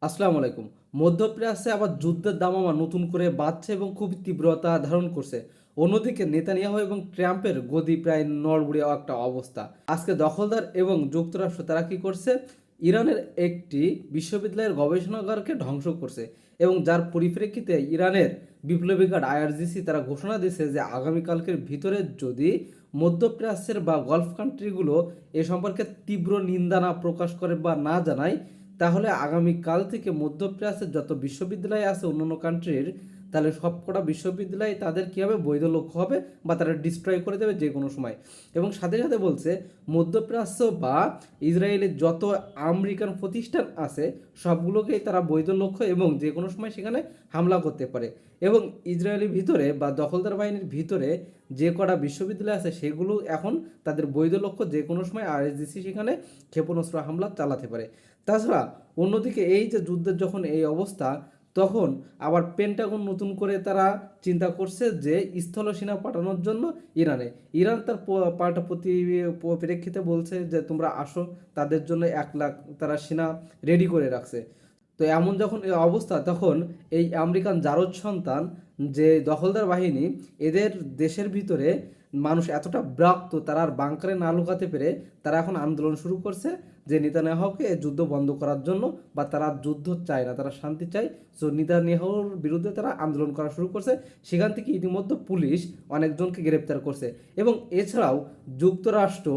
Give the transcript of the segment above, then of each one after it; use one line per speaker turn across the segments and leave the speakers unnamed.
আসসালামু আলাইকুম। মধ্যপ্রাচ্যে আবার যুদ্ধের দামামা নতুন করে বাড়ছে এবং খুব তীব্রতা ধারণ করছে। অন্যদিকে নেতানিয়াহু এবং ট্রাম্পের গদি প্রায় নড়বড়ে একটা অবস্থা। আজকে দখলদার এবং যুক্তরাষ্ট্র তারা কি করছে? ইরানের একটি বিশ্ববিদ্যালয়ের গবেষণাগারকে ধ্বংস করছে এবং যার পরিপ্রেক্ষিতে ইরানের বিপ্লবী গার্ড আইআরজিসি তারা ঘোষণা দিয়েছে যে আগামীকালকের ভিতরে যদি মধ্যপ্রাচ্যের বা গলফ কান্ট্রিগুলো এ সম্পর্কে তীব্র নিন্দা না প্রকাশ করে বা না জানায়, তাহলে আগামীকাল থেকে মধ্যপ্রাচ্যের যত বিশ্ববিদ্যালয় আছে অন্যান্য কান্ট্রির, তাহলে সবকটা বিশ্ববিদ্যালয় তাদের কী হবে, বৈধ লক্ষ্য হবে বা তারা ডিস্ট্রয় করে দেবে যে কোনো সময়। এবং সাথে সাথে বলছে মধ্যপ্রাচ্য বা ইসরায়েলের যত আমেরিকান প্রতিষ্ঠান আছে সবগুলোকেই তারা বৈধ লক্ষ্য এবং যে কোনো সময় সেখানে হামলা করতে পারে। এবং ইসরায়েলের ভিতরে বা দখলদার বাহিনীর ভিতরে যে কটা বিশ্ববিদ্যালয় আছে সেগুলো এখন তাদের বৈধ লক্ষ্য, যে কোনো সময় আইআরজিসি সেখানে ক্ষেপণাস্ত্র হামলা চালাতে পারে। তাছাড়া অন্যদিকে এই যে যুদ্ধের যখন এই অবস্থা, তখন আবার পেন্টাগন নতুন করে তারা চিন্তা করছে যে স্থল সেনা পাঠানোর জন্য ইরানে। ইরান তার পাল্টা প্রেক্ষিতে বলছে যে তোমরা আসো, তাদের জন্য 1 লাখ তারা সেনা রেডি করে রাখছে। তো এমন যখন এই অবস্থা, তখন এই আমেরিকান জারজ সন্তান যে দখলদার বাহিনী, এদের দেশের ভিতরে মানুষ এতটা ব্রাক্ত তারা আর বাংকারে না লুকাতে পেরে তারা এখন আন্দোলন শুরু করছে যে নেতানিয়াহুকে যুদ্ধ বন্ধ করার জন্য, বা তারা যুদ্ধ চায় না, তারা শান্তি চায়। সো নেতানিয়াহুর বিরুদ্ধে তারা আন্দোলন করা শুরু করছে। সেখান থেকে ইতিমধ্যে পুলিশ অনেকজনকে গ্রেপ্তার করছে। এবং এছাড়াও যুক্তরাষ্ট্র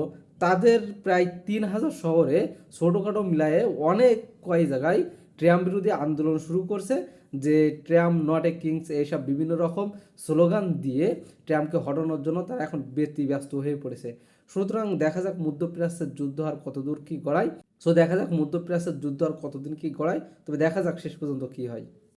তাদের প্রায় 3,000 শহরে ছোটোখাটো মিলায়ে অনেক কয় জায়গায় ট্রাম্প বিরোধী আন্দোলন শুরু করছে, যে ট্রাম্প নট এ কিংস এইসব বিভিন্ন রকম স্লোগান দিয়ে ট্রাম্পকে হটানোর জন্য তারা এখন ব্যস্ত হয়ে পড়েছে। সুতরাং দেখা যাক মধ্যপ্রাচ্যের যুদ্ধ আর কতদূর কি গড়ায়। দেখা যাক মধ্যপ্রাচ্যের যুদ্ধ আর কতদিন কি গড়ায়, তবে দেখা যাক শেষ পর্যন্ত কি হয়।